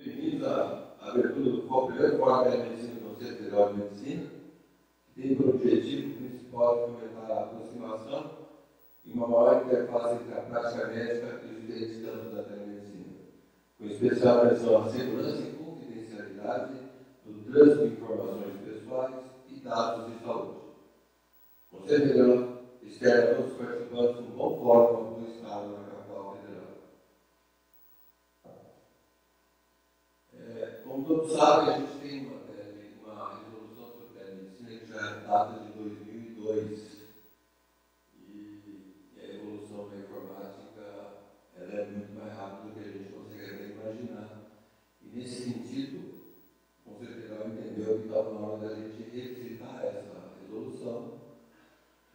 Bem-vindos à abertura do FOP, primeiro Fórum da Medicina do Conselho Federal de Medicina, que tem por objetivo principal fomentar a aproximação e uma maior interface entre a prática médica e os diferentes campos da telemedicina, com especial atenção à segurança e confidencialidade do trânsito de informações pessoais e dados de saúde. O Conselho Federal externa a todos os participantes um bom fórum do Estado na capital federal. Como todos sabem, a gente tem uma resolução sobre a telemedicina que já data de 2002 e a evolução da informática ela é muito mais rápida do que a gente consegue até imaginar. E nesse sentido, o Conselho Federal entendeu que estava na hora da gente revisitar essa resolução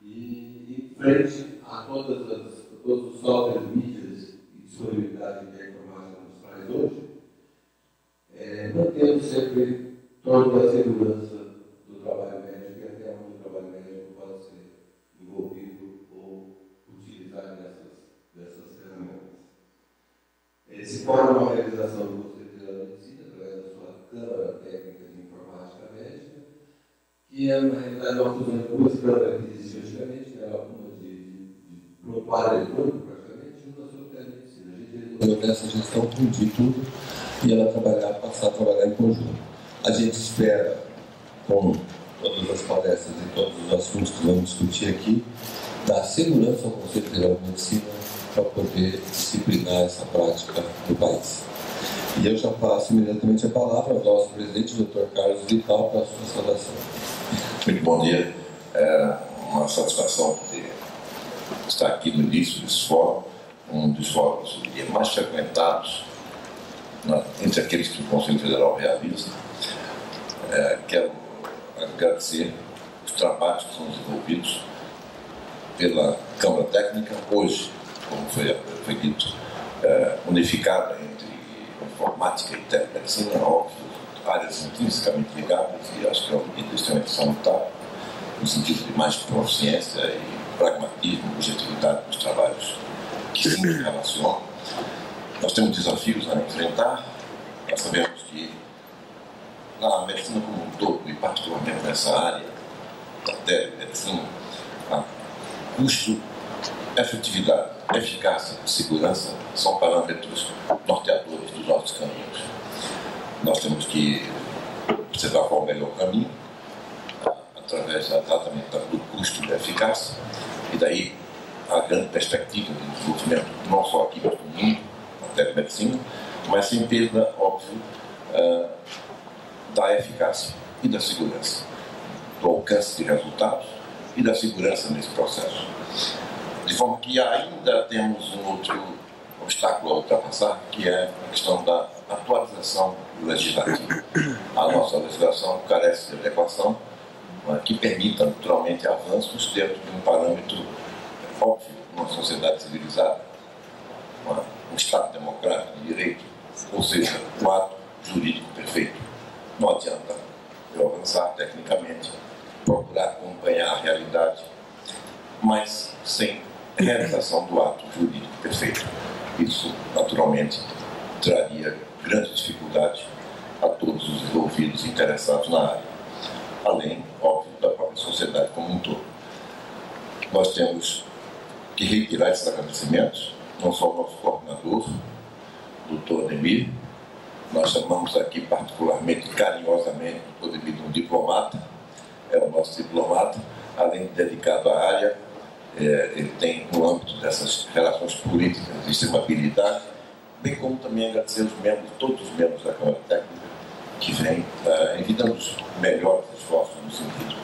e frente a todos os softwares, mídias e disponibilidade que a informática nos traz hoje, mantendo sempre em torno da segurança do trabalho médico e até onde o trabalho médico pode ser envolvido ou utilizar dessas ferramentas. Esse fórum é uma realização do Conselho Federal de Medicina, através da sua Câmara Técnica de Informática Médica, que é, na realidade, nós usamos duas câmaras que existiam antigamente, que era uma de prontuário eletrônico, praticamente, e uma sobre telemedicina. A gente resolveu nessa gestão fundir tudo e ela passar a trabalhar em conjunto. A gente espera, com todas as palestras e todos os assuntos que vamos discutir aqui, dar segurança ao Conselho Federal de Medicina para poder disciplinar essa prática no país. E eu já passo imediatamente a palavra ao nosso presidente, Dr. Carlos Vital, para a sua saudação. Muito bom dia. É uma satisfação poder estar aqui no início desse fórum, um dos fóruns mais frequentados entre aqueles que o Conselho Federal realiza. Quero agradecer os trabalhos que são desenvolvidos pela Câmara Técnica, hoje, como foi dito, unificada entre informática e telemedicina, óbvio, áreas intrinsecamente ligadas, e acho que é uma medida extremamente salutar, no sentido de mais proficiência e pragmatismo, objetividade dos trabalhos que se relacionam. Nós temos desafios a enfrentar. Nós sabemos que na medicina como um todo, e particularmente nessa área da telemedicina, custo, efetividade, eficácia e segurança são parâmetros norteadores dos nossos caminhos. Nós temos que observar qual é o melhor caminho, através do tratamento do custo e da eficácia, e daí a grande perspectiva de desenvolvimento, não só aqui, mas no mundo, na telemedicina, mas sem perda, óbvio, da eficácia e da segurança, do alcance de resultados e da segurança nesse processo. De forma que ainda temos um outro obstáculo a ultrapassar, que é a questão da atualização legislativa. A nossa legislação carece de adequação que permita, naturalmente, avanços dentro de um parâmetro óbvio, numa sociedade civilizada, um Estado democrático de direito, ou seja, um ato jurídico perfeito. Não adianta eu avançar tecnicamente, procurar acompanhar a realidade, mas sem realização do ato jurídico perfeito. Isso, naturalmente, traria grandes dificuldades a todos os envolvidos e interessados na área, além, óbvio, da própria sociedade como um todo. Nós temos que reiterar esses agradecimentos, não só ao nosso coordenador, Dr. Ademir. Nós chamamos aqui particularmente, carinhosamente, o Dr. Ademir de um diplomata, é o nosso diplomata, além de dedicado à área, ele tem, no âmbito dessas relações políticas, extrema habilidade, bem como também agradecer os membros, todos os membros da Câmara Técnica, que vêm evitando os melhores esforços no sentido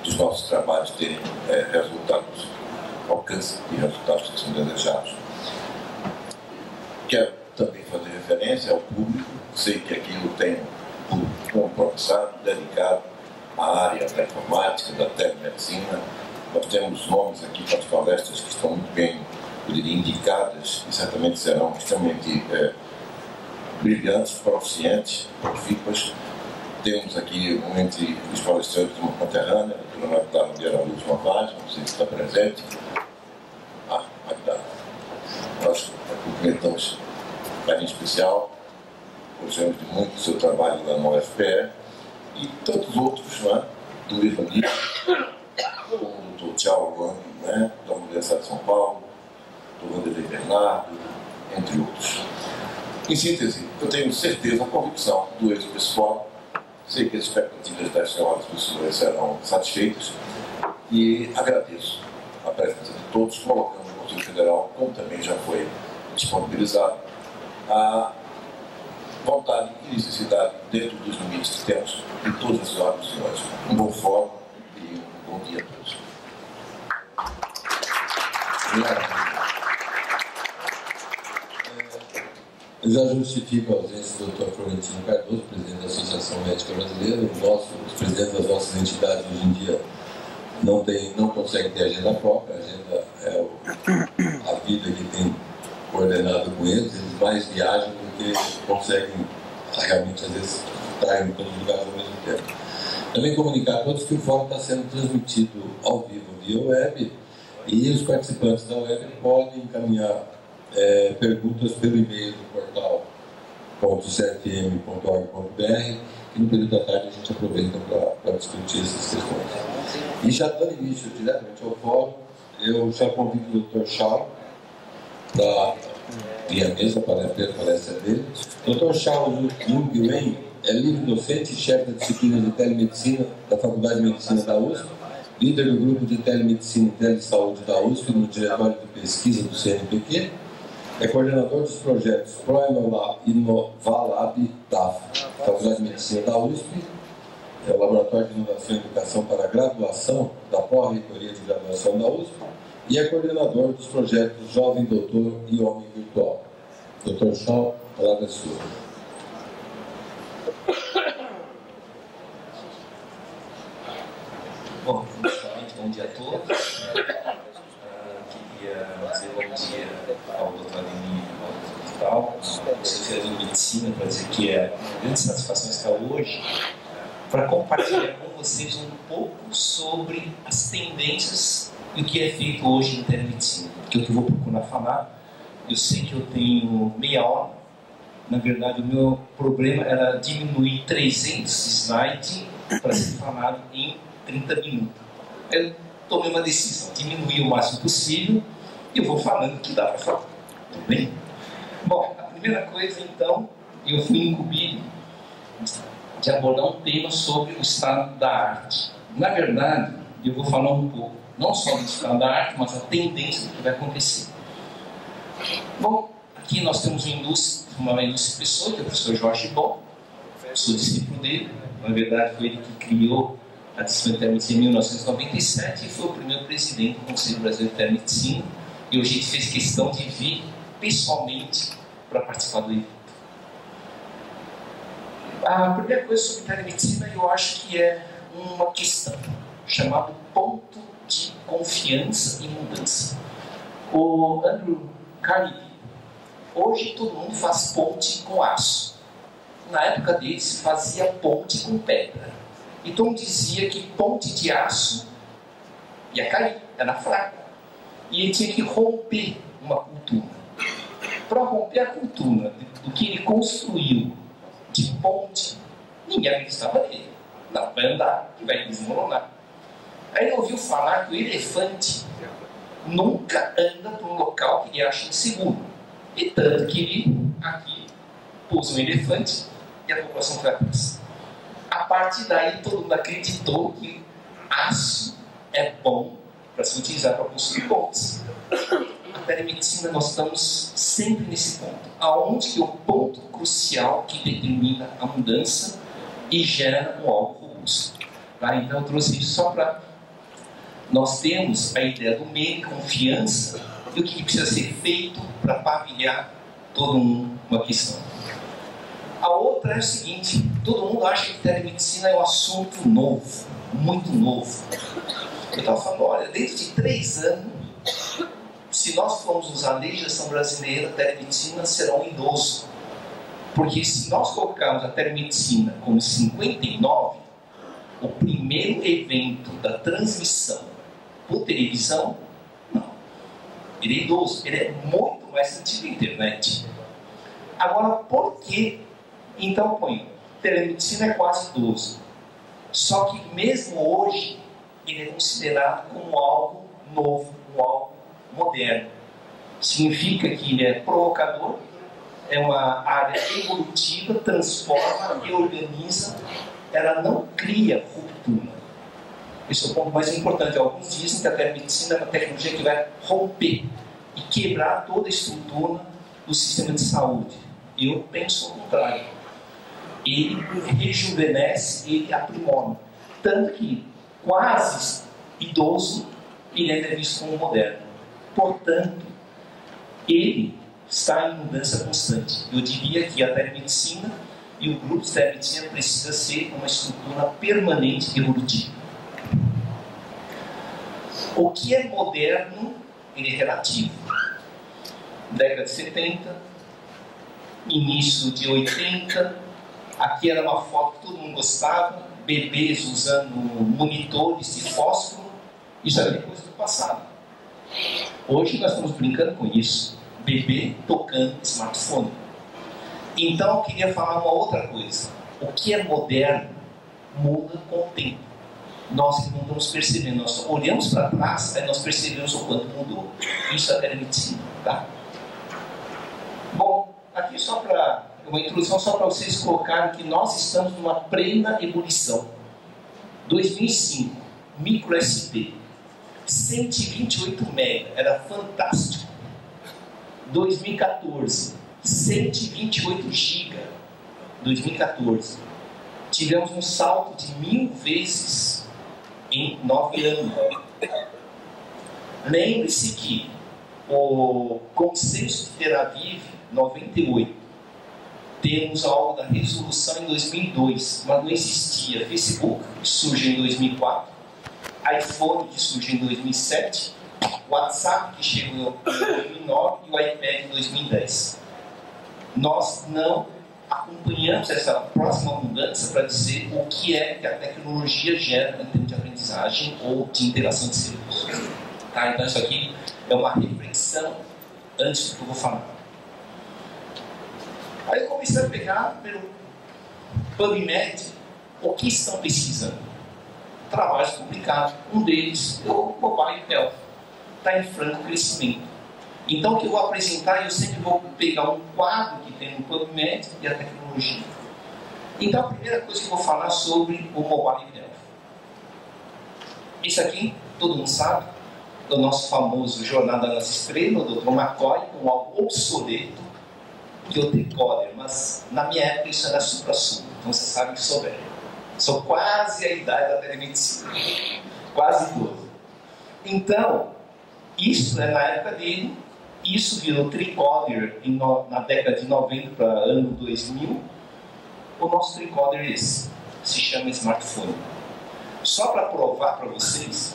dos nossos trabalhos terem resultados, alcance de resultados que são desejados. Quero também fazer referência ao público. Sei que aqui eu tenho um compromissado, dedicado à área da informática, da telemedicina. Nós temos nomes aqui para as palestras que estão muito bem, eu diria, indicadas e certamente serão extremamente brilhantes, proficientes, profícuas. Temos aqui, entre os palestrantes, uma conterrânea, a doutora Magdalena de Araújo Novaes, não sei se está presente. Magdalena. Nós cumprimentamos um carinho especial. gostamos de muito do seu trabalho lá na UFPE, e tantos outros, né, do mesmo nível, como o Dr. Tchau Wang, né, da Universidade de São Paulo, do Vanderlei Bernardo, entre outros. Em síntese, eu tenho certeza, a convicção do êxito desse fórum, sei que as expectativas das senhoras e dos senhores serão satisfeitas, e agradeço a presença de todos, colocando no Conselho Federal, como também já foi disponibilizado, a vontade e necessidade, dentro dos limites que temos, de todas as senhoras e senhores. Um bom fórum e um bom dia a todos. Eu já justifico a ausência do Dr. Florentino Cardoso, presidente da Associação Médica Brasileira. Os presidentes das nossas entidades hoje em dia não conseguem ter agenda própria. A agenda é a vida que tem coordenado com eles. Eles mais viajam do que conseguem realmente, às vezes, estar em todos os lugares ao mesmo tempo. Também comunicar a todos que o fórum está sendo transmitido ao vivo via web, e os participantes da web podem encaminhar perguntas pelo e-mail do portal .cfm.org.br, que no período da tarde a gente aproveita para discutir essas questões. E já dando início diretamente ao fórum, eu já convido o Dr. Charles, da minha mesa, para a palestra dele. Dr. Charles Jung Wen é livre-docente e chefe da disciplina de telemedicina da Faculdade de Medicina da USP, líder do grupo de telemedicina e telesaúde da USP no diretório de pesquisa do CNPq, é coordenador dos projetos ProInovalab da Faculdade de Medicina da USP, é o Laboratório de Inovação e Educação para a Graduação da Pró-Reitoria de Graduação da USP, e é coordenador dos projetos Jovem Doutor e Homem Virtual. Dr. Shaw, a palavra é sua. Bom, inicialmente, bom dia a todos. Queria dizer bom dia ao Dr. Ademir, ao Dr. Vital, ao Secretaria de Medicina, para dizer que é uma grande satisfação estar hoje para compartilhar com vocês um pouco sobre as tendências e o que é feito hoje em telemedicina. Porque o que eu vou procurar falar, eu sei que eu tenho meia hora. Na verdade, o meu problema era diminuir 300 slides para ser falado em 30 minutos. Eu tomei uma decisão, diminuir o máximo possível, e eu vou falando o que dá para falar. Tudo bem? Bom, a primeira coisa, então, eu fui incumbido de abordar um tema sobre o estado da arte. Na verdade, eu vou falar um pouco, não só do estado da arte, mas a tendência do que vai acontecer. Bom, aqui nós temos uma ilustre pessoa, que é o professor Jorge Bom, sou discípulo dele. Na verdade, foi ele que criou a disciplina de telemedicina em 1997 e foi o primeiro presidente do Conselho Brasileiro de Telemedicina, e hoje a gente fez questão de vir pessoalmente para participar do evento. A primeira coisa sobre telemedicina, eu acho que é uma questão chamada ponto de confiança e mudança. O Andrew Carnegie, hoje todo mundo faz ponte com aço. Na época dele se fazia ponte com pedra. E todo mundo dizia que ponte de aço ia cair, era fraca. E ele tinha que romper uma cultura. Para romper a cultura do que ele construiu de ponte, ninguém acreditava nele. Não, vai andar e vai desmoronar. Aí ele ouviu falar que o elefante nunca anda para um local que ele acha inseguro. E tanto que ele aqui pôs um elefante e a população foi atrás. A partir daí todo mundo acreditou que aço é bom para se utilizar para construir pontes. A telemedicina, nós estamos sempre nesse ponto, aonde que é o ponto crucial que determina a mudança e gera um algo robusto. Tá? Então eu trouxe isso só para nós termos a ideia do meio, confiança e o que precisa ser feito para pavilhar toda uma questão. A outra é o seguinte: todo mundo acha que telemedicina é um assunto novo, muito novo. Eu estava falando, olha, dentro de 3 anos, se nós formos usar a legislação brasileira, a telemedicina será um idoso. Porque se nós colocarmos a telemedicina como 59, o primeiro evento da transmissão por televisão, não. Ele é idoso, ele é muito mais antigo da internet. Agora, por que Então, põe, telemedicina é quase idoso. Só que mesmo hoje, ele é considerado como algo novo, como algo moderno. Significa que ele é provocador, é uma área evolutiva, transforma, reorganiza, ela não cria ruptura. Esse é o ponto mais importante. Alguns dizem que a telemedicina é uma tecnologia que vai romper e quebrar toda a estrutura do sistema de saúde. Eu penso o contrário. Ele rejuvenesce, ele aprimora. Tanto que, quase idoso, ele ainda é visto como moderno. Portanto, ele está em mudança constante. Eu diria que a telemedicina e o grupo de telemedicina precisa ser uma estrutura permanente e evolutiva. O que é moderno, ele é relativo. Década de 70, início de 80, aqui era uma foto que todo mundo gostava, bebês usando monitores de fósforo, isso era coisa do passado. Hoje nós estamos brincando com isso, bebê tocando smartphone. Então eu queria falar uma outra coisa. O que é moderno muda com o tempo. Nós não estamos percebendo, nós olhamos para trás, aí nós percebemos o quanto mudou. Isso é a telemedicina, tá? Bom, aqui só para uma introdução, só para vocês colocarem que nós estamos numa plena ebulição. 2005, micro SD, 128 MB, era fantástico. 2014, 128 GB, 2014. Tivemos um salto de 1000 vezes em 9 anos. Lembre-se que o consenso de Tel Aviv, 98, temos algo da resolução em 2002, mas não existia Facebook, que surge em 2004, iPhone, que surge em 2007, WhatsApp, que chegou em 2009, e o iPad em 2010. Nós não acompanhamos essa próxima mudança para dizer o que é que a tecnologia gera em termos de aprendizagem ou de interação de serviços. Tá? Então isso aqui é uma reflexão antes do que eu vou falar. Aí eu comecei a pegar pelo PubMed o que estão pesquisando. Trabalhos publicados. Um deles é o Mobile Health. Está em franco crescimento. Então, o que eu vou apresentar, eu sempre vou pegar um quadro que tem no PubMed e a tecnologia. Então, a primeira coisa que eu vou falar sobre o Mobile Health. Isso aqui, todo mundo sabe, é o nosso famoso Jornada nas Estrelas, o Dr. McCoy, com algo obsoleto, que eu decoder, mas na minha época isso era supra-sumo, então você sabe que sou velho. Sou quase a idade da telemedicina, quase 12. Então, isso é na época dele. Isso virou tricorder na década de 90 para ano 2000. O nosso tricorder é esse, se chama smartphone. Só para provar para vocês,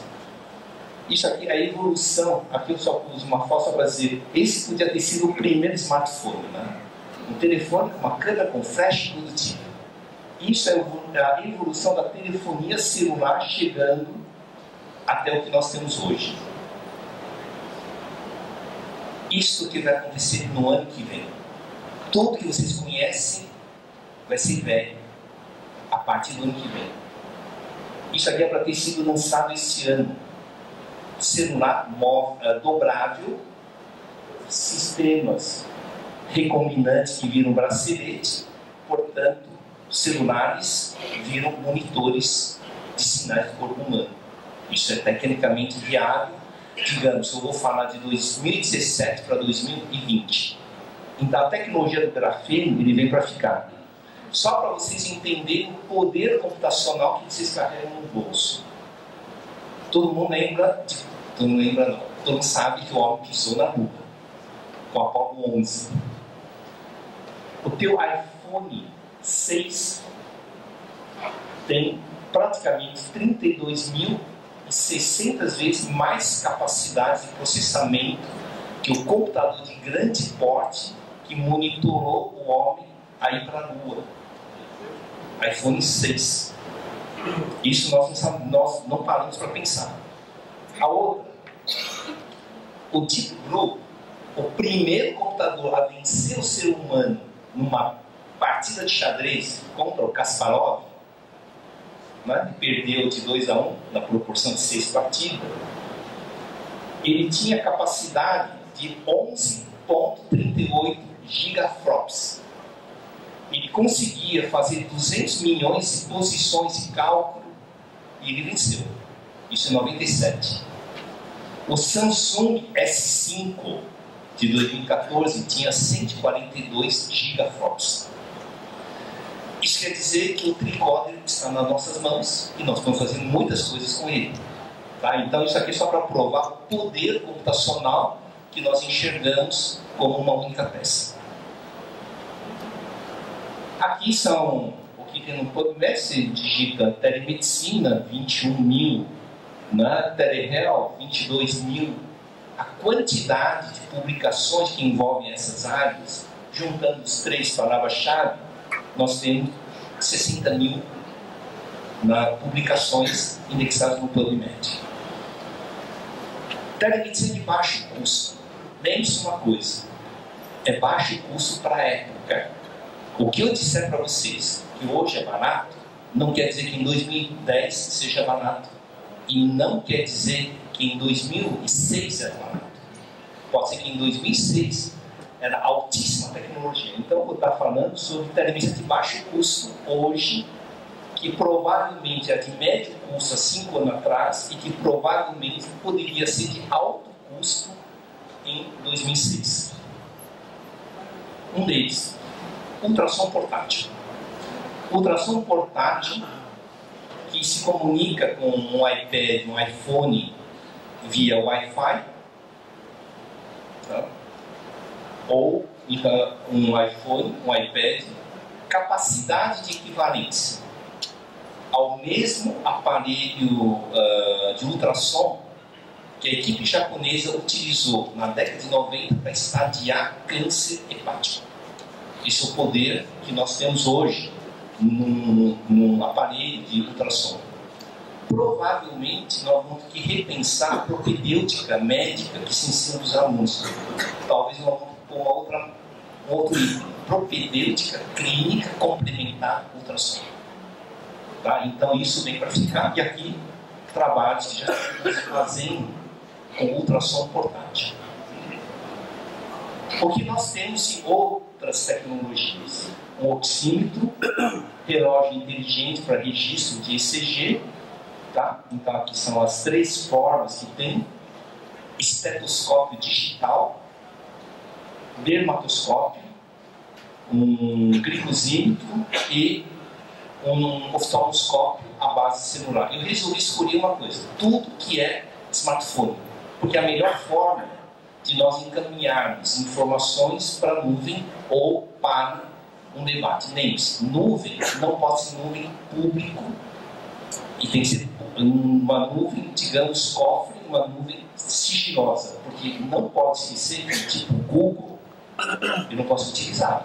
isso aqui é a evolução. Aqui eu só pus uma foto para dizer, esse podia ter sido o primeiro smartphone, né? Um telefone com uma câmera com flash e tudo tipo. Isso é a evolução da telefonia celular chegando até o que nós temos hoje. Isso que vai acontecer no ano que vem. Tudo que vocês conhecem vai ser velho a partir do ano que vem. Isso aqui é para ter sido lançado este ano. Celular móvel, dobrável, sistemas recombinantes que viram bracelete, portanto, celulares viram monitores de sinais do corpo humano. Isso é tecnicamente viável. Digamos, eu vou falar de 2017 para 2020. Então a tecnologia do grafeno, ele vem para ficar. Só para vocês entenderem o poder computacional que vocês carregam no bolso. Todo mundo lembra, todo mundo lembra não, todo mundo sabe que o homem pisou na lua, com a Apollo 11. O teu iPhone 6 tem praticamente 32.600 vezes mais capacidade de processamento que o computador de grande porte que monitorou o homem a ir para a Lua. iPhone 6. Isso nós não paramos para pensar. A outra, o Deep Blue, o primeiro computador a vencer o ser humano numa partida de xadrez contra o Kasparov, né, perdeu de 2-1 na proporção de 6 partidas, ele tinha capacidade de 11,38 gigaflops. Ele conseguia fazer 200 milhões de posições de cálculo e ele venceu. Isso em 97. O Samsung S5 de 2014 tinha 142 gigaflops. Isso quer dizer que o tricorder está nas nossas mãos e nós estamos fazendo muitas coisas com ele. Tá? Então isso aqui é só para provar o poder computacional que nós enxergamos como uma única peça. Aqui são o que tem no PubMed. Você digita telemedicina, 21.000, né? Telehealth, 22.000. A quantidade de publicações que envolvem essas áreas, juntando os 3 palavras-chave, nós temos 60.000 publicações indexadas no PubMed. Telemedicina de baixo custo. Lembre-se uma coisa, é baixo custo para a época. O que eu disser para vocês que hoje é barato, não quer dizer que em 2010 seja barato. E não quer dizer que em 2006 era barato. Pode ser que em 2006 era altíssima tecnologia. Então eu vou estar falando sobre telemedicina de baixo custo hoje, que provavelmente é de médio custo há 5 anos atrás e que provavelmente poderia ser de alto custo em 2006. Um deles, ultrassom portátil. Ultrassom portátil que se comunica com um iPad, um iPhone via Wi-Fi, tá? Ou um iPhone, um iPad, capacidade de equivalência ao mesmo aparelho de ultrassom que a equipe japonesa utilizou na década de 90 para estadiar câncer hepático. Esse é o poder que nós temos hoje num aparelho de ultrassom. Provavelmente nós vamos ter que repensar a propedêutica médica que se ensina para os alunos. Talvez nós vamos pôr um outro item, propedêutica clínica complementar ultrassom. Tá? Então isso vem para ficar. E aqui trabalhos que já estamos fazendo com ultrassom portátil. O que nós temos em outras tecnologias? Um oxímetro, relógio inteligente para registro de ECG, tá? Então aqui são as 3 formas que tem: estetoscópio digital, dermatoscópio, um glicosímetro e um oftalmoscópio à base celular. Eu resolvi escolher uma coisa: tudo que é smartphone, porque é a melhor forma de nós encaminharmos informações para a nuvem ou para um debate. Lembre-se, nuvem não pode ser nuvem público e tem que ser uma nuvem, digamos, cofre, uma nuvem sigilosa, porque não pode ser tipo Google, eu não posso utilizar.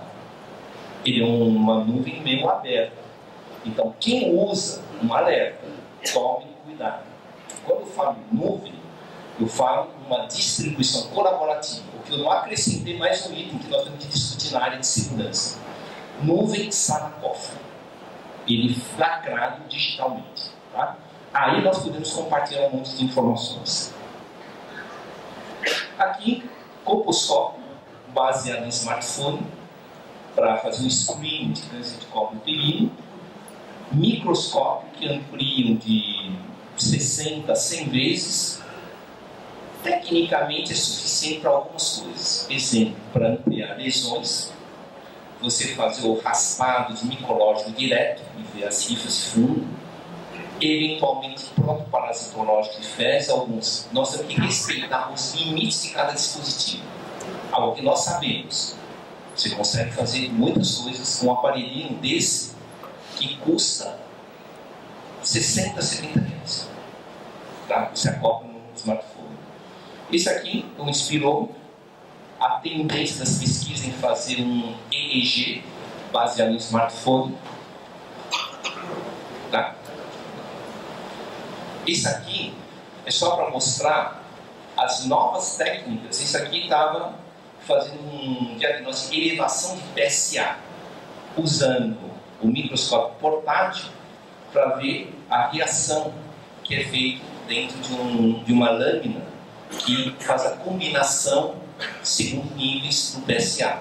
Ele é uma nuvem meio aberta. Então, quem usa um alerta, tome cuidado. Quando eu falo em nuvem, eu falo uma distribuição colaborativa, porque eu não acrescentei mais um item que nós temos que discutir na área de segurança. Nuvem Sanacoff. Ele lacrado digitalmente. Tá? Aí nós podemos compartilhar um monte de informações. Aqui, coposcópio, baseado em smartphone, para fazer um screening de câncer de colo uterino. Microscópio, que ampliam de 60 a 100 vezes. Tecnicamente é suficiente para algumas coisas. Exemplo, para ampliar lesões, você fazer o raspado de micológico direto e ver as rifas de fundo, eventualmente protoparasitológico de fezes, alguns. Nós temos que respeitar os limites de cada dispositivo. Algo que nós sabemos. Você consegue fazer muitas coisas com um aparelhinho desse que custa 60, 70 reais. Tá? Você acopla no smartphone. Esse aqui inspirou a tendência das pesquisas em fazer um EEG baseado no smartphone. Tá? Esse aqui é só para mostrar as novas técnicas. Esse aqui estava fazendo um diagnóstico de elevação de PSA. usando o microscópio portátil para ver a reação que é feita dentro de uma lâmina que faz a combinação segundo níveis do PSA.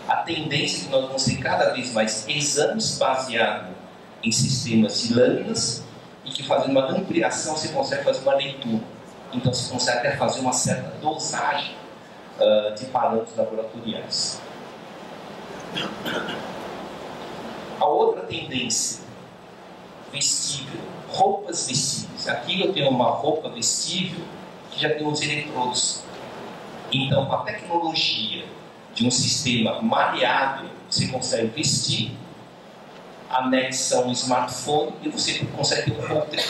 A tendência é que nós vamos ter cada vez mais exames baseados em sistemas de lâminas e que fazendo uma ampliação você consegue fazer uma leitura. Então você consegue até fazer uma certa dosagem de parâmetros laboratoriais. A outra tendência, vestível, roupas vestíveis. Aqui eu tenho uma roupa vestível que já tem os eletrodos. Então, com a tecnologia de um sistema maleável, você consegue vestir, anexa um smartphone e você consegue ter um holter,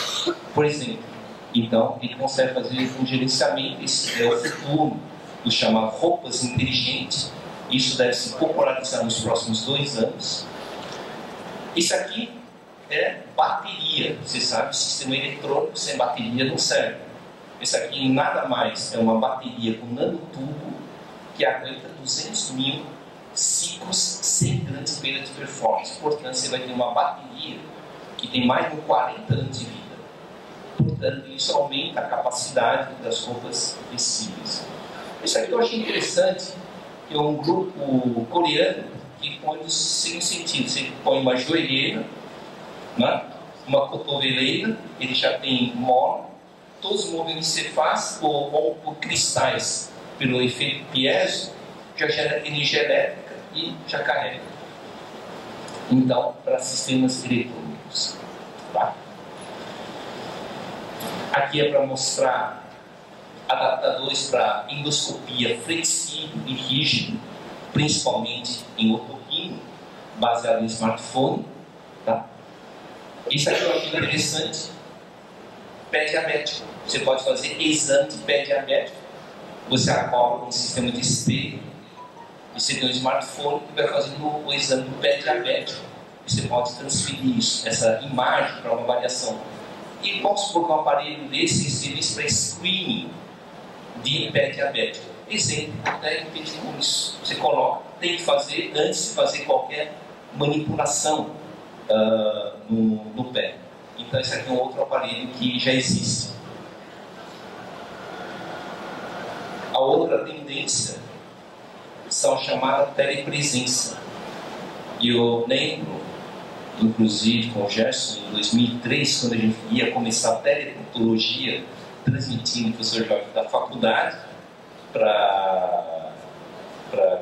por exemplo. Então, ele consegue fazer um gerenciamento. Esse é o futuro do chamado roupas inteligentes. Isso deve se popularizar nos próximos 2 anos. Isso aqui é bateria. Você sabe, o sistema eletrônico sem bateria não serve. Esse aqui nada mais é uma bateria com nanotubo que aguenta 200.000 ciclos sem grandes perdas de performance. Portanto, você vai ter uma bateria que tem mais de 40 anos de vida. Portanto, isso aumenta a capacidade das roupas vestíveis. Isso aqui eu achei interessante, que é um grupo coreano que põe no seguinte sentido: você põe uma joelheira, né, uma cotoveleira, ele já tem mola, todos os movimentos que você faz por cristais, pelo efeito piezo, já gera energia elétrica e já carrega. Então, para sistemas eletrônicos. Tá? Aqui é para mostrar adaptadores para endoscopia flexível e rígido, principalmente em otorrino, baseado em smartphone. Tá? Isso aqui eu acho interessante. Pé diabético. Você pode fazer exame de pé diabético. Você acopla um sistema de espelho e você tem um smartphone que vai fazendo o exame do pé diabético. Você pode transferir isso, essa imagem para uma avaliação. E vamos supor que um aparelho desse serviço para screening de pé diabético. Exemplo, até impedir com isso. Você coloca, tem que fazer antes de fazer qualquer manipulação no pé. Então esse aqui é um outro aparelho que já existe. A outra tendência são chamadas telepresença. E eu lembro, inclusive com o Gerson, em 2003, quando a gente ia começar a teleprontologia, transmitindo o professor Jorge da faculdade para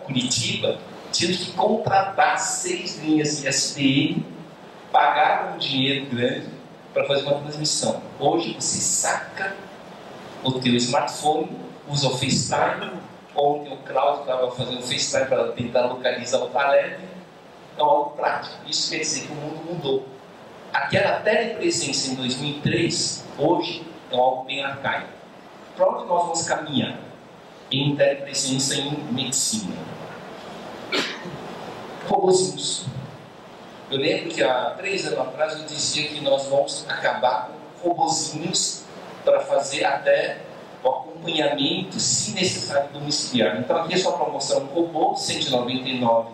Curitiba, tive que contratar 6 linhas de SDN, pagar um dinheiro grande para fazer uma transmissão. Hoje você saca o teu smartphone, usa o FaceTime. Ontem o Cláudio estava fazendo o FaceTime para tentar localizar o Taleb. É algo prático. Isso quer dizer que o mundo mudou. Aquela telepresença em 2003, hoje é algo bem arcaico. Para onde nós vamos caminhar em telepresença em medicina? Robozinhos. Eu lembro que há 3 anos atrás eu dizia que nós vamos acabar com robozinhos para fazer até o acompanhamento, se necessário, domiciliar. Então aqui é só para mostrar um robô, $199,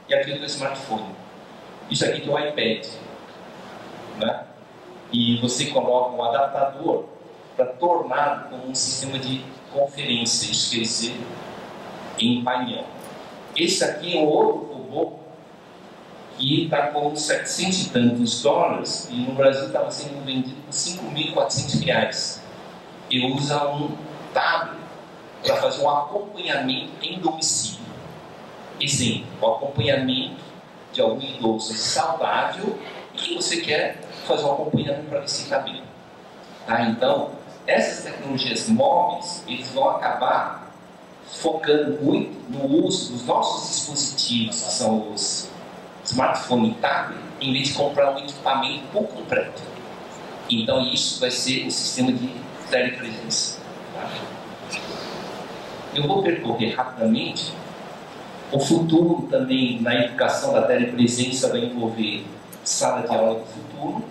e aqui é o smartphone. Isso aqui é o iPad, né? E você coloca um adaptador para tornar como um sistema de conferência, isso quer dizer, em painel. Esse aqui é um outro robô que está com $700 e tantos, e no Brasil estava sendo vendido por R$5.400. E usa um tablet para fazer um acompanhamento em domicílio. Exemplo, o acompanhamento de algum idoso saudável e que você quer fazer um acompanhamento para ver se está bem. Tá? Então, essas tecnologias móveis, eles vão acabar focando muito no uso dos nossos dispositivos, que são os smartphone e tablet, em vez de comprar um equipamento por completo. Então, isso vai ser um sistema de telepresença. Tá? Eu vou percorrer rapidamente. O futuro também na educação da telepresença vai envolver sala de aula do futuro,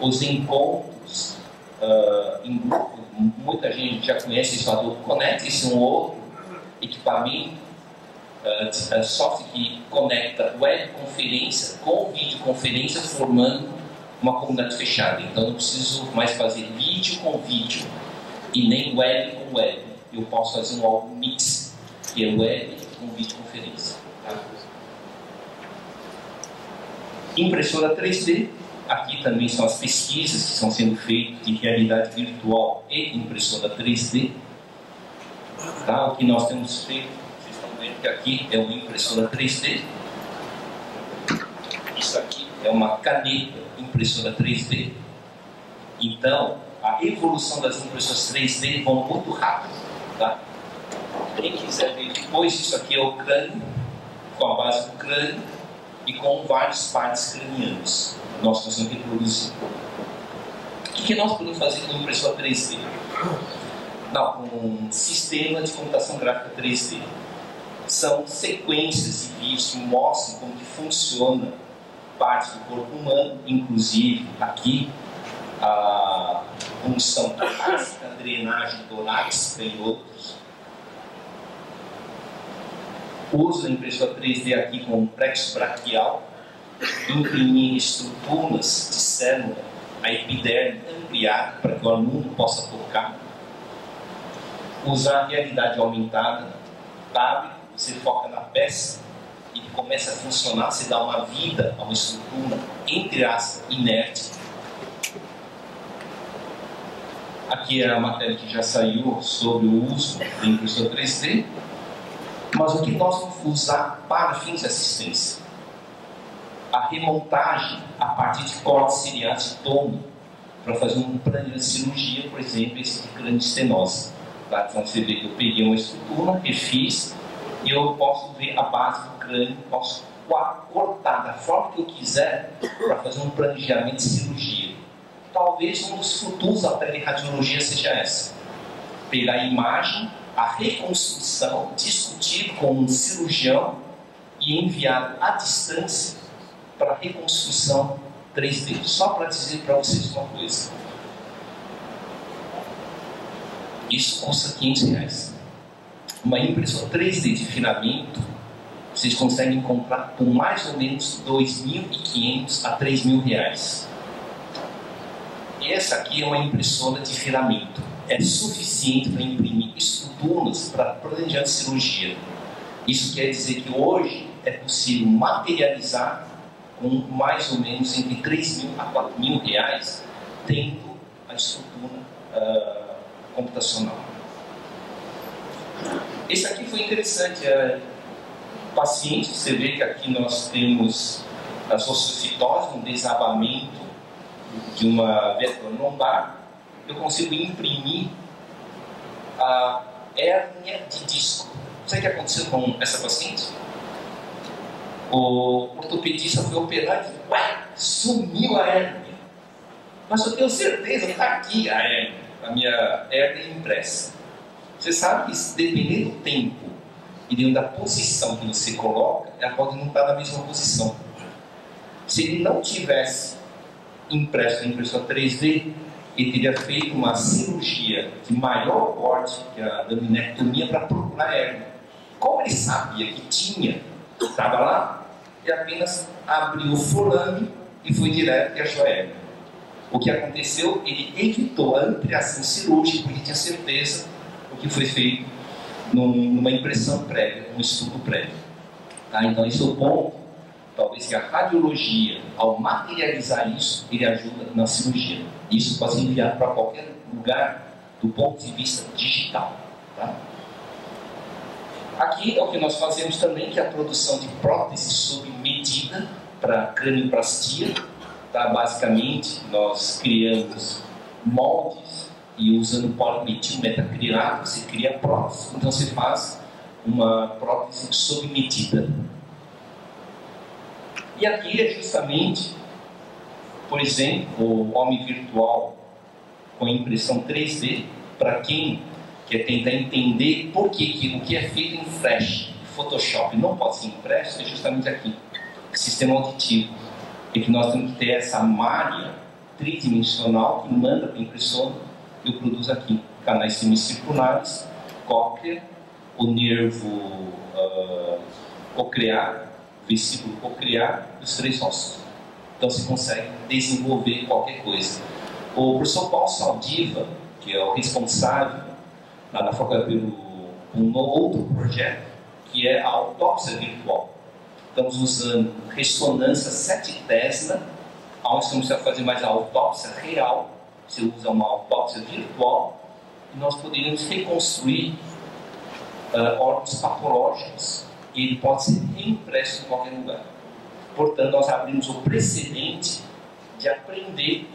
os encontros em grupo. Muita gente já conhece isso, Adobe Connect. Esse é um outro equipamento software que conecta webconferência com videoconferência, formando uma comunidade fechada. Então eu não preciso mais fazer vídeo com vídeo e nem web com web. Eu posso fazer algo mix, que é web com videoconferência. Tá? Impressora 3D. Aqui também são as pesquisas que estão sendo feitas de realidade virtual e impressora 3D. Tá? O que nós temos feito, vocês estão vendo que aqui é uma impressora 3D. Isso aqui é uma caneta impressora 3D. Então, a evolução das impressoras 3D vão muito rápido. Tá? Quem quiser ver depois, isso aqui é o crânio, com a base do crânio e com várias partes cranianas. Nós conseguimos reproduzir. O que nós podemos fazer com impressora 3D? Não, com um sistema de computação gráfica 3D. São sequências de vídeos que mostram como que funciona parte do corpo humano, inclusive aqui a função torácica, a drenagem torácica e outros. Uso a impressora 3D aqui com um plexo braquial, imprimir estruturas de célula, a epiderme ampliar para que o aluno possa tocar. Usar a realidade aumentada, abre, você foca na peça e começa a funcionar, você dá uma vida a uma estrutura, entre aspas, inerte. Aqui é a matéria que já saiu sobre o uso da impressora 3D. Mas o que nós vamos usar para fins de assistência? A remontagem a partir de cortes seriados de tomo para fazer um plano de cirurgia, por exemplo, esse de cranioestenose. Tá? Então você vê que eu peguei uma estrutura, refiz, e eu posso ver a base do crânio, posso cortar da forma que eu quiser para fazer um planejamento de cirurgia. Talvez um dos futuros da teleradiologia seja essa. Pegar a imagem, a reconstrução, discutir com um cirurgião e enviar à distância para a reconstrução 3D. Só para dizer para vocês uma coisa. Isso custa R$500. Uma impressora 3D de filamento, vocês conseguem comprar por mais ou menos R$2.500 a R$3.000. E essa aqui é uma impressora de filamento. É suficiente para imprimir estruturas para planejar de cirurgia. Isso quer dizer que hoje é possível materializar com mais ou menos entre R$3.000 a R$4.000, tendo a estrutura computacional. Esse aqui foi interessante. Paciente, você vê que aqui nós temos as ossocitose, um desabamento de uma vértebra lombar. Eu consigo imprimir a hérnia de disco. Sabe o que aconteceu com essa paciente? O ortopedista foi operar e falou: ué, sumiu a hérnia. Mas eu tenho certeza que está aqui a hérnia, a minha hérnia impressa. Você sabe que, dependendo do tempo e dentro da posição que você coloca, ela pode não estar na mesma posição. Se ele não tivesse impresso na impressora 3D, ele teria feito uma cirurgia de maior porte, que é a laminectomia, para procurar a hérnia. Como ele sabia que tinha, estava lá, ele apenas abriu o forame e foi direto e achou a hérnia. O que aconteceu? Ele evitou a ampliação cirúrgica, porque tinha certeza do que foi feito numa impressão prévia, num estudo prévio. Tá? Então esse é o ponto. Talvez que a radiologia, ao materializar isso, ele ajuda na cirurgia. Isso pode ser enviado para qualquer lugar do ponto de vista digital. Tá? Aqui é o que nós fazemos também, que é a produção de próteses sob medida para cranioplastia. Tá? Basicamente, nós criamos moldes e usando polimetil metacrilato, você cria prótese. Então você faz uma prótese sob medida. E aqui é justamente, por exemplo, o homem virtual com impressão 3D, para quem quer tentar entender por que o que é feito em Flash, Photoshop, não pode ser impresso, é justamente aqui, sistema auditivo. É que nós temos que ter essa malha tridimensional que manda para a impressora, eu produzo aqui canais semicirculares, cóclea o nervo coclear, vesículo coclear dos 3 ossos. Então se consegue desenvolver qualquer coisa. O professor Paulo Saldiva, que é o responsável lá na faculdade pelo um outro projeto, que é a autópsia virtual. Estamos usando ressonância 7 Tesla, onde você não precisa fazer mais a autópsia real, você usa uma autópsia virtual, e nós poderíamos reconstruir órgãos patológicos, e ele pode ser reimpresso em qualquer lugar. Portanto, nós abrimos o precedente de aprender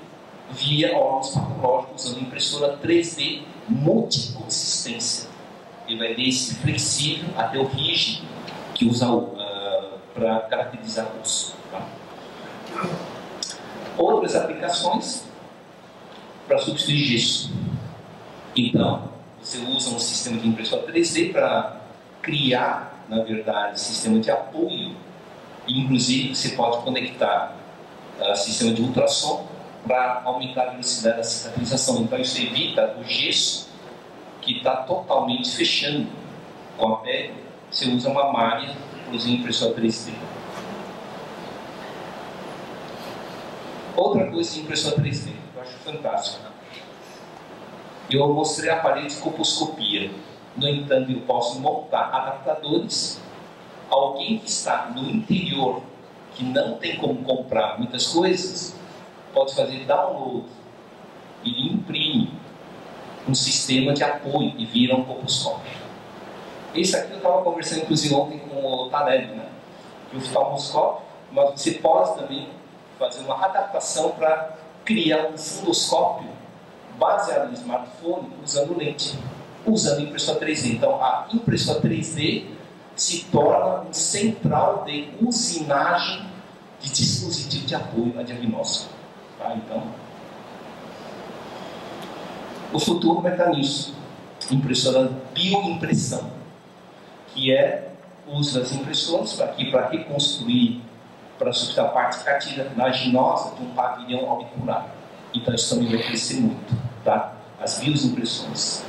via órgãos patológicos, usando impressora 3D multiconsistência. Ele vai desde flexível até o rígido, que usa para caracterizar o osso. Tá? Outras aplicações para substituir gesso. Então, você usa um sistema de impressora 3D para criar, na verdade, sistema de apoio. Inclusive, você pode conectar sistema de ultrassom para aumentar a velocidade da cicatrização. Então, isso evita o gesso que está totalmente fechando com a pele. Você usa uma malha para usar impressora 3D. Outra coisa de impressora 3D, que eu acho fantástico. Eu mostrei a parede de coposcopia. No entanto, eu posso montar adaptadores. Alguém que está no interior, que não tem como comprar muitas coisas, pode fazer download. Ele imprime um sistema de apoio e vira um coposcópio. Esse aqui eu estava conversando inclusive ontem com o Taleb, né? Que o oftalmoscópio, mas você pode também fazer uma adaptação para criar um fundoscópio baseado no smartphone, usando lente, usando impressora 3D. Então a impressora 3D se torna um central de usinagem de dispositivo de apoio a diagnóstico. Tá? Então, o futuro vai estar nisso. Impressora bioimpressão, que é o uso das impressoras para reconstruir, para substituir a parte cartilaginosa de um pavilhão auricular. Então isso também vai crescer muito, tá? As bioimpressões.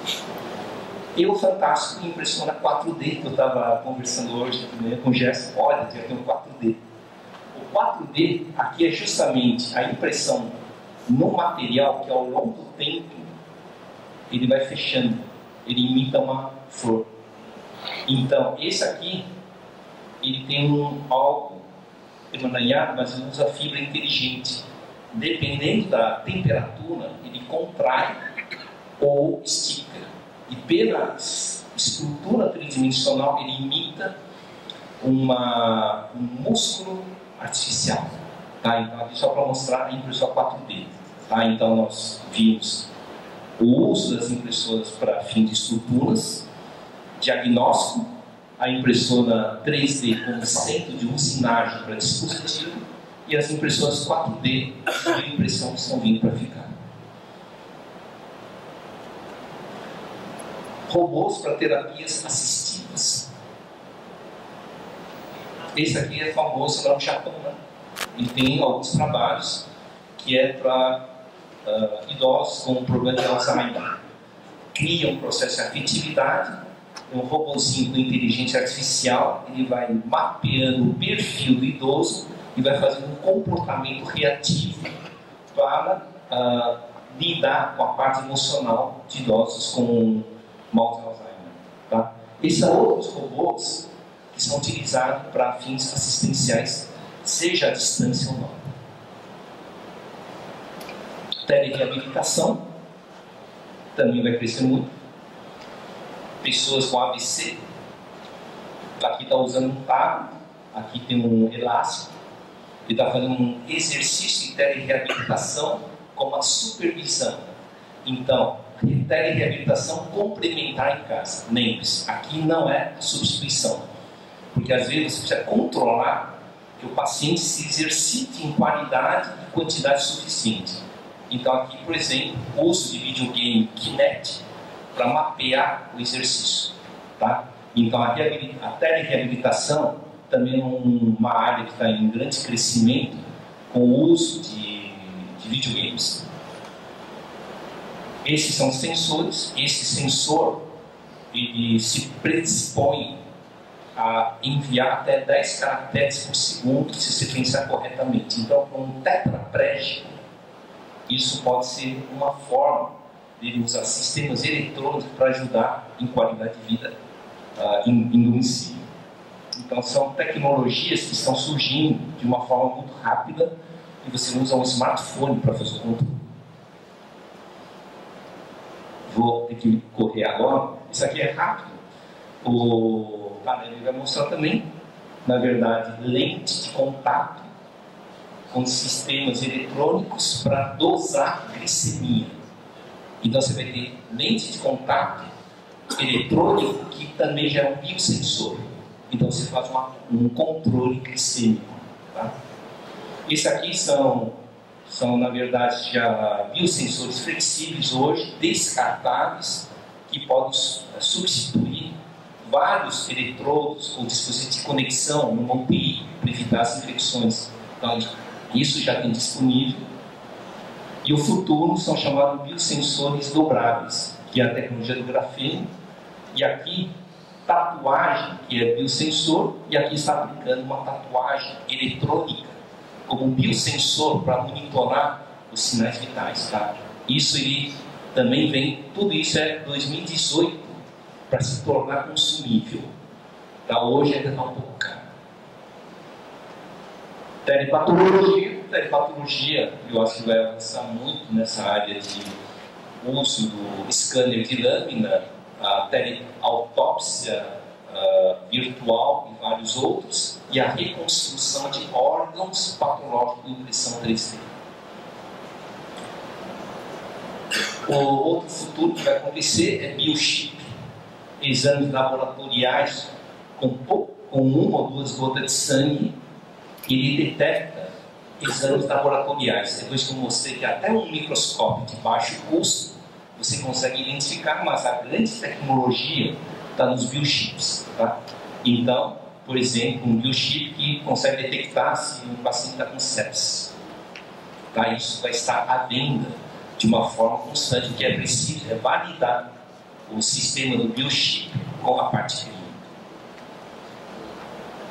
E o fantástico impressora 4D, que eu estava conversando hoje de manhã com o Gerson. Olha, já tem um 4D. O 4D aqui é justamente a impressão no material que ao longo do tempo ele vai fechando, ele imita uma flor. Então, esse aqui, ele tem algo emaranhado, mas ele usa fibra inteligente. Dependendo da temperatura, ele contrai ou estica. E pela estrutura tridimensional, ele imita um músculo artificial. Tá? Então, aqui só para mostrar a impressora 4D. Tá? Então, nós vimos o uso das impressoras para fim de estruturas, diagnóstico, a impressora 3D como centro de usinagem para dispositivo e as impressoras 4D de impressão que estão vindo para ficar. Robôs para terapias assistivas. Esse aqui é famoso lá no Japão, né? E tem alguns trabalhos que é para idosos com problema de Alzheimer. Cria um processo de afetividade, um robôzinho com inteligência artificial, ele vai mapeando o perfil do idoso e vai fazendo um comportamento reativo para lidar com a parte emocional de idosos com mal de Alzheimer. Tá? Esses são outros robôs que são utilizados para fins assistenciais, seja à distância ou não. Telereabilitação também vai crescer muito. Pessoas com AVC, aqui está usando um cabo, aqui tem um elástico, e está fazendo um exercício de telereabilitação com uma supervisão. Então, telereabilitação complementar em casa. Lembre-se, aqui não é substituição, porque às vezes você precisa controlar que o paciente se exercite em qualidade e quantidade suficiente. Então aqui, por exemplo, o uso de videogame Kinect para mapear o exercício. Tá? Então a telereabilitação também é uma área que está em grande crescimento com o uso de videogames. Esses são sensores. Esse sensor ele se predispõe a enviar até 10 caracteres por segundo se você pensar corretamente. Então, para um tetraplégico, isso pode ser uma forma de usar sistemas eletrônicos para ajudar em qualidade de vida em domicílio. Então, são tecnologias que estão surgindo de uma forma muito rápida e você usa um smartphone para fazer o controle. Vou ter que correr agora. Isso aqui é rápido. O panel vai mostrar também, na verdade, lente de contato com sistemas eletrônicos para dosar glicemia. Então você vai ter lente de contato eletrônico que também já é um biosensor. Então você faz um controle glicêmico. Tá? Esses aqui são na verdade já biosensores flexíveis hoje, descartáveis, que podem substituir vários eletrodos ou dispositivos de conexão numa UTI para evitar as infecções. Então, isso já tem disponível. E o futuro são chamados biosensores dobráveis, que é a tecnologia do grafeno. E aqui, tatuagem, que é biosensor, e aqui está aplicando uma tatuagem eletrônica como um biosensor para monitorar os sinais vitais. Tá? Isso ele também vem, tudo isso é 2018 para se tornar consumível. Tá? Hoje ainda está um pouco caro. Telepatologia, eu acho que vai avançar muito nessa área de uso do scanner de lâmina, a teleautópsia virtual e vários outros, e a reconstrução de órgãos patológicos em impressão 3D. O outro futuro que vai acontecer é biochip, exames laboratoriais com uma ou duas gotas de sangue, ele detecta exames laboratoriais. Depois que eu mostrei que até um microscópio de baixo custo você consegue identificar, mas a grande tecnologia está nos biochips. Tá? Então, por exemplo, um biochip que consegue detectar se um paciente está com sepsis. Tá? Isso vai estar à venda de uma forma constante. O que é preciso é validar o sistema do biochip com a parte clínica.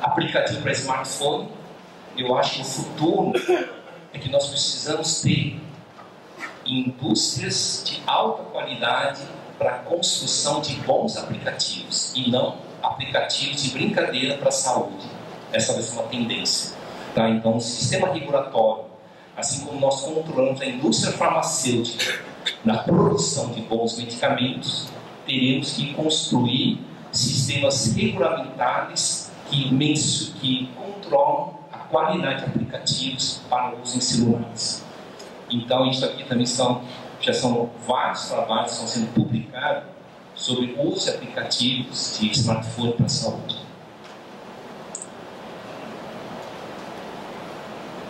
Aplicativo para smartphone, eu acho que o futuro é que nós precisamos ter indústrias de alta qualidade para a construção de bons aplicativos e não aplicativos de brincadeira para a saúde. Essa vai ser uma tendência. Tá? Então, o sistema regulatório, assim como nós controlamos a indústria farmacêutica na produção de bons medicamentos, teremos que construir sistemas regulamentares que controlam a qualidade de aplicativos para uso em celulares. Então, isso aqui também já são vários trabalhos que estão sendo publicados sobre o uso de aplicativos de smartphone para a saúde.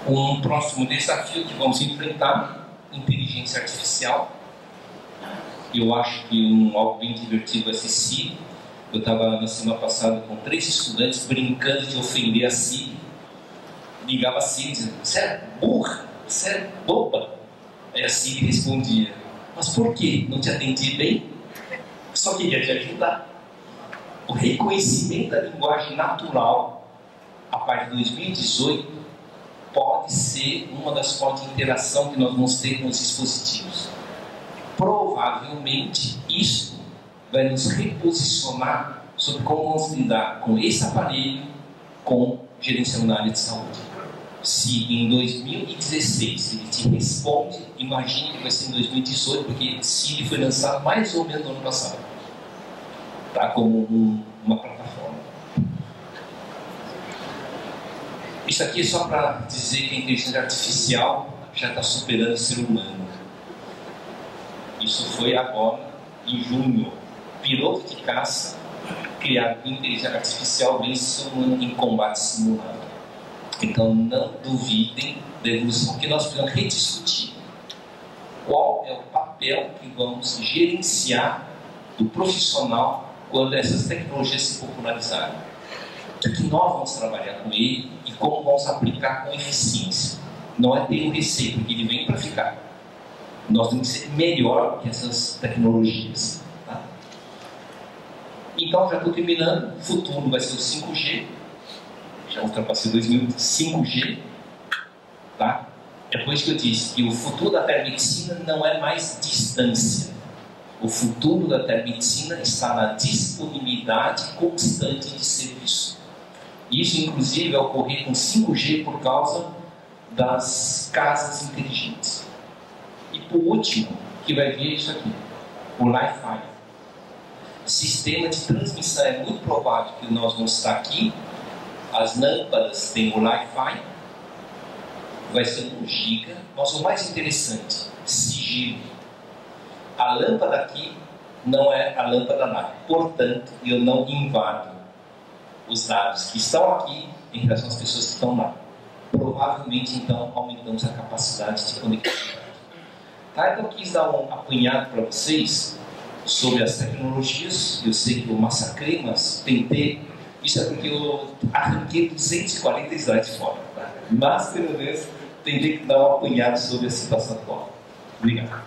Um próximo desafio que vamos enfrentar, inteligência artificial. Eu acho que algo bem divertido vai ser Siri. Eu estava na semana passada com 3 estudantes brincando de ofender a Siri. Ligava a Siri dizendo: "Você é burra, você é boba". Aí a Siri respondia: "Mas por quê? Não te atendi bem? Só queria te ajudar". O reconhecimento da linguagem natural, a partir de 2018, pode ser uma das formas de interação que nós vamos ter com os dispositivos. Provavelmente, isso vai nos reposicionar sobre como vamos lidar com esse aparelho com gerenciamento na área de saúde. Se em 2016 ele te responde, imagine que vai ser em 2018, porque Siri foi lançado mais ou menos no ano passado, tá? Como uma plataforma. Isso aqui é só para dizer que a inteligência artificial já está superando o ser humano. Isso foi agora, em junho. Piloto de caça criado com inteligência artificial vence o ser humano em combate simulado. Então não duvidem da evolução, porque nós precisamos rediscutir qual é o papel que vamos gerenciar do profissional quando essas tecnologias se popularizarem. O que nós vamos trabalhar com ele e como vamos aplicar com eficiência. Não é ter um receio, porque ele vem para ficar. Nós temos que ser melhor que essas tecnologias. Tá? Então, já estou terminando, o futuro vai ser o 5G, já ultrapassei 2000, 5G, tá? É por isso que eu disse que o futuro da telemedicina não é mais distância. O futuro da telemedicina está na disponibilidade constante de serviço. Isso, inclusive, vai ocorrer com 5G por causa das casas inteligentes. E por último, que vai vir isso aqui, o Wi-Fi. Sistema de transmissão, é muito provável que nós vamos estar aqui, as lâmpadas têm o Wi-Fi, vai ser 1 giga, mas o mais interessante, sigilo. A lâmpada aqui não é a lâmpada lá, portanto, eu não invado os dados que estão aqui em relação às pessoas que estão lá. Provavelmente, então, aumentamos a capacidade de conectividade. Tá? Então, eu quis dar um apanhado para vocês sobre as tecnologias. Eu sei que eu massacrei, mas tentei. Isso é porque eu arranquei 240 slides fora. Tá? Mas, pelo menos, tentei dar um apanhado sobre a situação atual. Obrigado.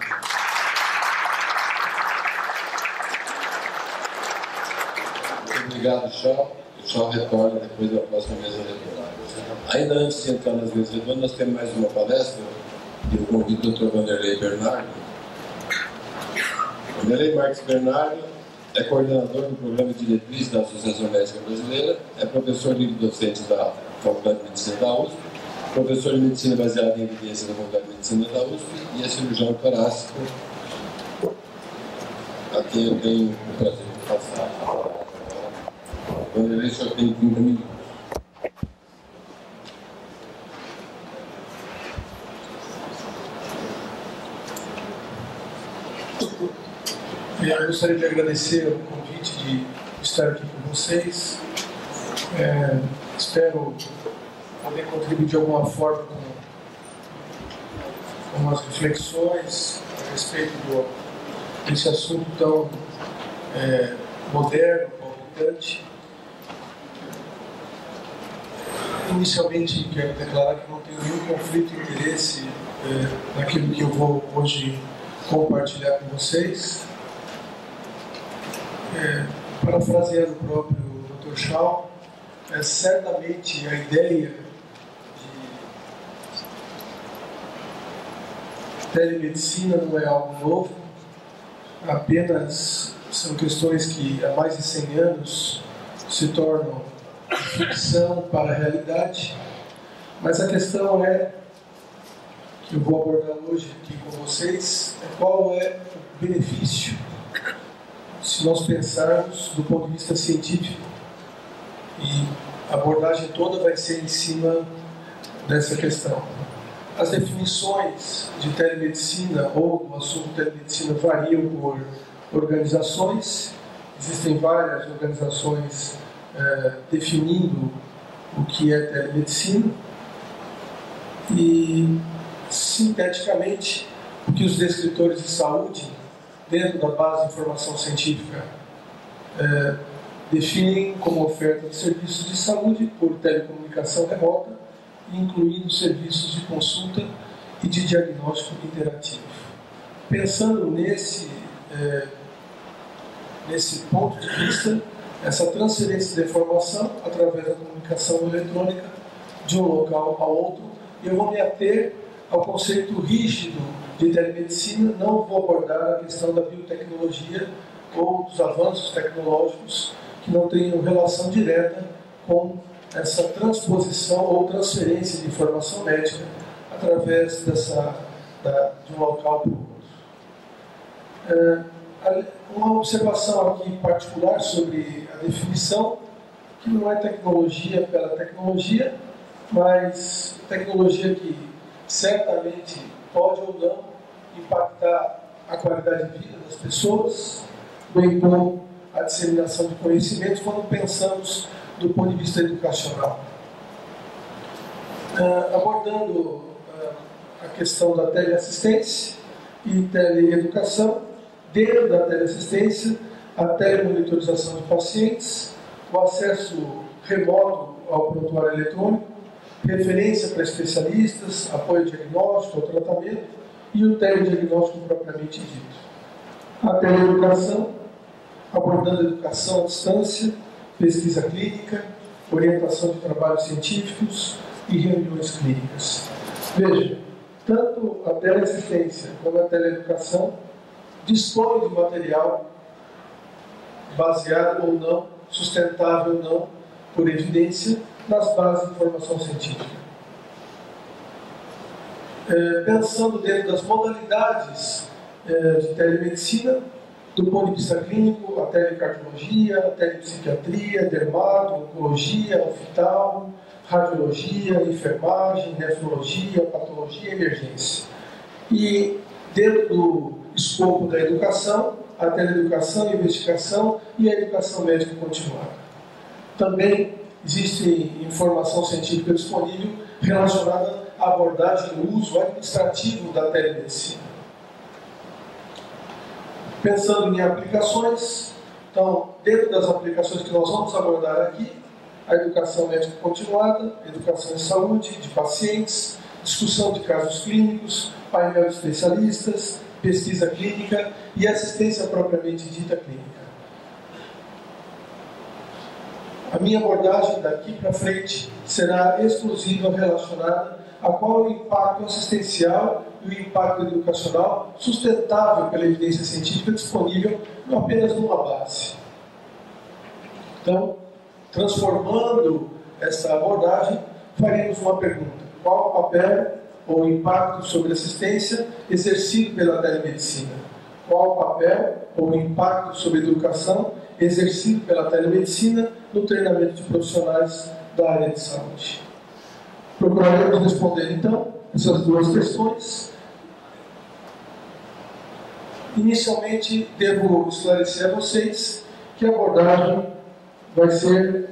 Obrigado, Shaw. O Shaw retorna depois da próxima mesa redonda. Ainda antes de entrar nas mesas redondas, nós temos mais uma palestra e eu convido o Dr. Vanderlei Bernardo. Vanderlei Marques Bernardo é coordenador do programa de diretriz da Associação Médica Brasileira, é professor livre-docente da Faculdade de Medicina da USP, professor de Medicina baseada em evidência da Faculdade de Medicina da USP e é cirurgião torácico, a quem eu tenho o prazer de passar a palavra. Vanderlei só tem 30 minutos. Eu gostaria de agradecer o convite de estar aqui com vocês. Espero poder contribuir de alguma forma com as reflexões a respeito desse assunto tão moderno, palpitante. Inicialmente, quero declarar que não tenho nenhum conflito de interesse naquilo que eu vou hoje compartilhar com vocês. Parafraseando o próprio Dr. Shaw, certamente a ideia de telemedicina não é algo novo, apenas são questões que há mais de 100 anos se tornam ficção para a realidade, mas a questão que eu vou abordar hoje aqui com vocês qual é o benefício se nós pensarmos do ponto de vista científico, e a abordagem toda vai ser em cima dessa questão. As definições de telemedicina ou do assunto telemedicina variam por organizações. Existem várias organizações definindo o que é telemedicina e, sinteticamente, o que os descritores de saúde dentro da base de informação científica definem como oferta de serviços de saúde por telecomunicação remota, incluindo serviços de consulta e de diagnóstico interativo. Pensando nesse ponto de vista, essa transferência de informação através da comunicação eletrônica de um local a outro, eu vou me ater ao conceito rígido de telemedicina, não vou abordar a questão da biotecnologia ou dos avanços tecnológicos que não tenham relação direta com essa transposição ou transferência de informação médica através de um local para o outro. Uma observação aqui particular sobre a definição, que não é tecnologia pela tecnologia, mas tecnologia que certamente pode ou não impactar a qualidade de vida das pessoas, bem como a disseminação de conhecimentos quando pensamos do ponto de vista educacional. Abordando a questão da teleassistência e teleeducação, dentro da teleassistência, a telemonitorização de pacientes, o acesso remoto ao prontuário eletrônico, referência para especialistas, apoio diagnóstico ao tratamento e o telediagnóstico propriamente dito. A teleeducação, abordando educação à distância, pesquisa clínica, orientação de trabalhos científicos e reuniões clínicas. Veja, tanto a teleassistência como a teleeducação dispõem de material baseado ou não, sustentável ou não, por evidência, nas bases de informação científica. Pensando dentro das modalidades de telemedicina, do ponto de vista clínico, a telecardiologia, a telepsiquiatria, dermato, oncologia, oftalmo, radiologia, enfermagem, nefrologia, patologia e emergência. E dentro do escopo da educação, a teleeducação, a investigação e a educação médica continuada. Também existe informação científica disponível relacionada à abordagem e uso administrativo da telemedicina. Pensando em aplicações, então, dentro das aplicações que nós vamos abordar aqui, a educação médica continuada, educação em saúde de pacientes, discussão de casos clínicos, painel de especialistas, pesquisa clínica e assistência propriamente dita clínica. A minha abordagem daqui para frente será exclusiva relacionada a qual é o impacto assistencial e o impacto educacional sustentável pela evidência científica disponível não apenas numa base. Então, transformando essa abordagem, faremos uma pergunta: qual o papel ou o impacto sobre assistência exercido pela telemedicina? Qual o papel ou o impacto sobre educação exercido pela telemedicina no treinamento de profissionais da área de saúde? Procuraremos responder, então, essas duas questões. Inicialmente, devo esclarecer a vocês que a abordagem vai ser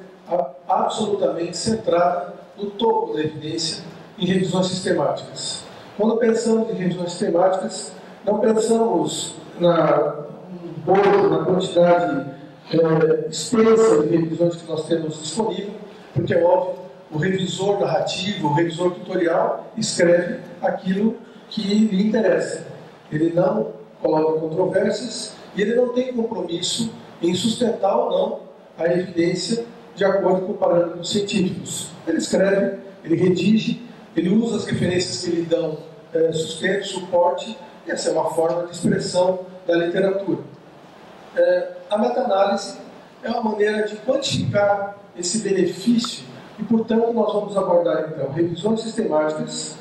absolutamente centrada no topo da evidência em revisões sistemáticas. Quando pensamos em revisões sistemáticas, não pensamos na quantidade extensa de revisões que nós temos disponível, porque é óbvio, o revisor narrativo, o revisor tutorial, escreve aquilo que lhe interessa. Ele não coloca controvérsias e ele não tem compromisso em sustentar ou não a evidência de acordo com parâmetros científicos. Ele escreve, ele redige, ele usa as referências que lhe dão sustento, suporte, e essa é uma forma de expressão da literatura. A meta-análise é uma maneira de quantificar esse benefício e, portanto, nós vamos abordar, então, revisões sistemáticas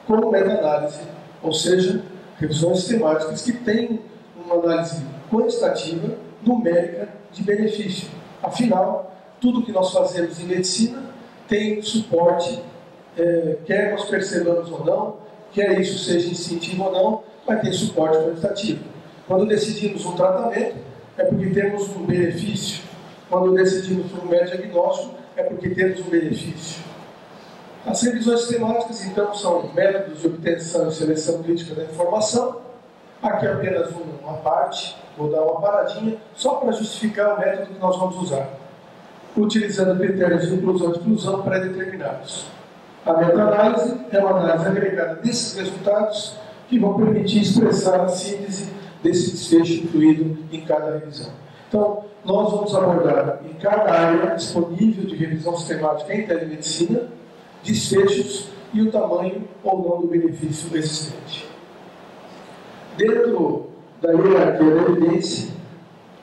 como meta-análise, ou seja, revisões sistemáticas que têm uma análise quantitativa, numérica, de benefício. Afinal, tudo que nós fazemos em medicina tem suporte, quer nós percebamos ou não, quer isso seja instintivo ou não, vai ter suporte quantitativo. Quando decidimos um tratamento, é porque temos um benefício. Quando decidimos por um método diagnóstico, é porque temos um benefício. As revisões sistemáticas, então, são métodos de obtenção e seleção crítica da informação. Aqui é apenas uma parte, vou dar uma paradinha, só para justificar o método que nós vamos usar, utilizando critérios de inclusão e exclusão pré-determinados. A meta-análise é uma análise agregada desses resultados que vão permitir expressar a síntese desse desfecho incluído em cada revisão. Então, nós vamos abordar em cada área disponível de revisão sistemática em telemedicina, desfechos e o tamanho ou não do benefício existente. Dentro da hierarquia da evidência,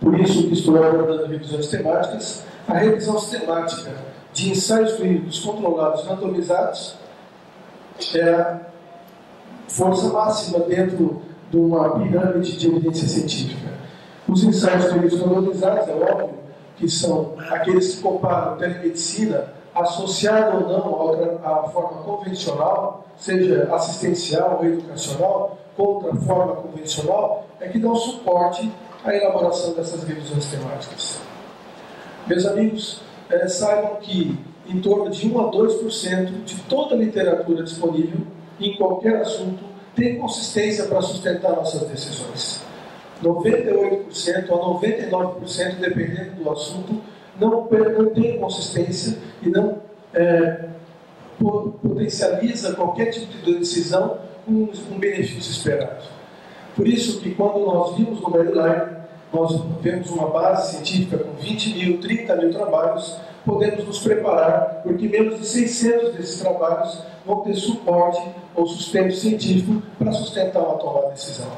por isso que estou abordando revisões sistemáticas, a revisão sistemática de ensaios clínicos controlados e randomizados é a força máxima dentro de uma pirâmide de evidência científica. Os ensaios clínicos randomizados, é óbvio, que são aqueles que comparam telemedicina associada ou não à forma convencional, seja assistencial ou educacional, contra a forma convencional, é que dão suporte à elaboração dessas revisões temáticas. Meus amigos, saibam que em torno de 1 a 2% de toda a literatura disponível em qualquer assunto tem consistência para sustentar nossas decisões. 98% a 99%, dependendo do assunto, não tem consistência e não potencializa qualquer tipo de decisão com um benefício esperado. Por isso que quando nós vimos no Medline nós vemos uma base científica com 20 mil, 30 mil trabalhos, podemos nos preparar, porque menos de 600 desses trabalhos vão ter suporte ou sustento científico para sustentar uma tomada de decisão.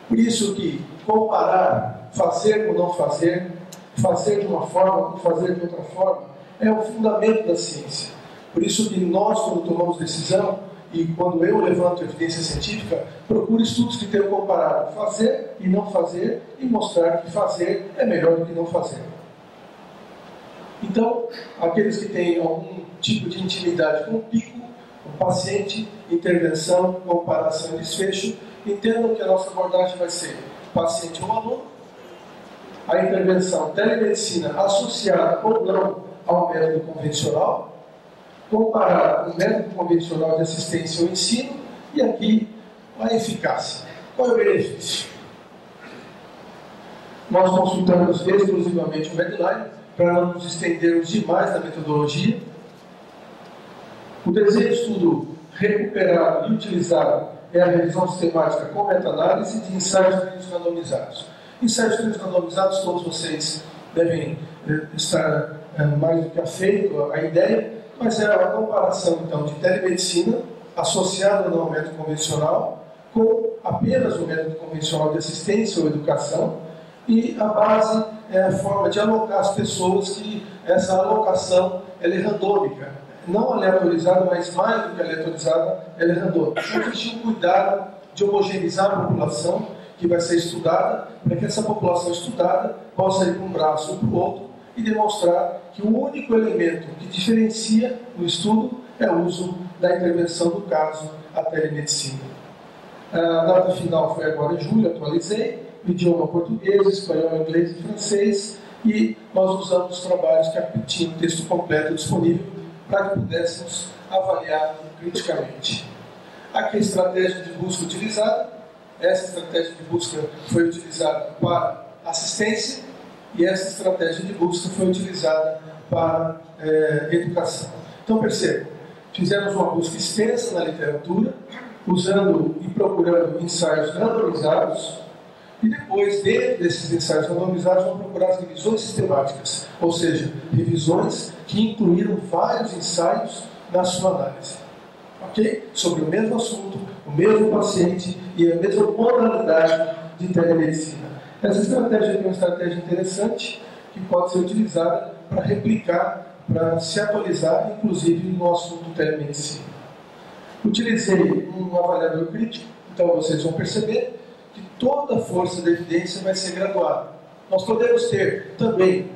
Por isso que comparar, fazer ou não fazer, fazer de uma forma ou fazer de outra forma, é o fundamento da ciência. Por isso que nós, quando tomamos decisão, e quando eu levanto evidência científica, procuro estudos que tenham comparado fazer e não fazer e mostrar que fazer é melhor do que não fazer. Então, aqueles que têm algum tipo de intimidade com o pico, o paciente, intervenção, comparação e desfecho, entendam que a nossa abordagem vai ser paciente ou aluno, a intervenção telemedicina associada ou não ao método convencional, comparar o método convencional de assistência ao ensino e aqui a eficácia. Qual é o benefício? Nós consultamos exclusivamente o Medline para não nos estendermos demais na metodologia. O desenho de estudo recuperado e utilizado é a revisão sistemática com meta-análise de ensaios clínicos randomizados. Ensaios clínicos randomizados, todos vocês devem estar mais do que afeito à ideia, mas é uma comparação, então, de telemedicina associada ou não ao método convencional com apenas o método convencional de assistência ou educação, e a base é a forma de alocar as pessoas, que essa alocação ela é randômica, não aleatorizada, mas mais do que aleatorizada, ela é randômica. Então, existe um cuidado de homogeneizar a população que vai ser estudada, para que essa população estudada possa ir para um braço ou para o outro e demonstrar que o único elemento que diferencia o estudo é o uso da intervenção do caso, a telemedicina. A data final foi agora em julho, atualizei, o idioma português, espanhol, inglês e francês, e nós usamos os trabalhos que tinham o texto completo disponível para que pudéssemos avaliar criticamente. Aqui a estratégia de busca utilizada. Essa estratégia de busca foi utilizada para assistência e essa estratégia de busca foi utilizada para educação. Então, percebam, fizemos uma busca extensa na literatura, usando e procurando ensaios randomizados, e depois, dentro desses ensaios randomizados, vamos procurar as revisões sistemáticas, ou seja, revisões que incluíram vários ensaios na sua análise. Ok? Sobre o mesmo assunto, o mesmo paciente e a mesma modalidade de telemedicina. Essa estratégia é uma estratégia interessante que pode ser utilizada para replicar, para se atualizar, inclusive no assunto telemedicina. Utilizei um avaliador crítico, então vocês vão perceber que toda a força da evidência vai ser graduada. Nós podemos ter também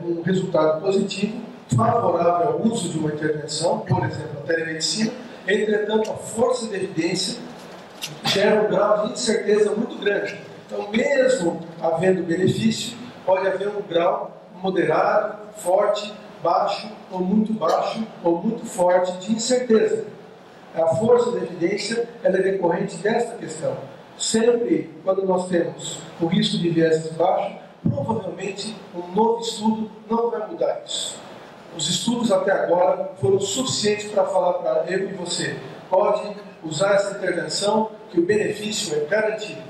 um resultado positivo, favorável ao uso de uma intervenção, por exemplo, a telemedicina. Entretanto, a força da evidência gera um grau de incerteza muito grande. Então, mesmo havendo benefício, pode haver um grau moderado, forte, baixo, ou muito forte de incerteza. A força da evidência ela é decorrente desta questão. Sempre, quando nós temos o risco de vieses baixo, provavelmente um novo estudo não vai mudar isso. Os estudos até agora foram suficientes para falar para eu e você. Pode usar essa intervenção, que o benefício é garantido.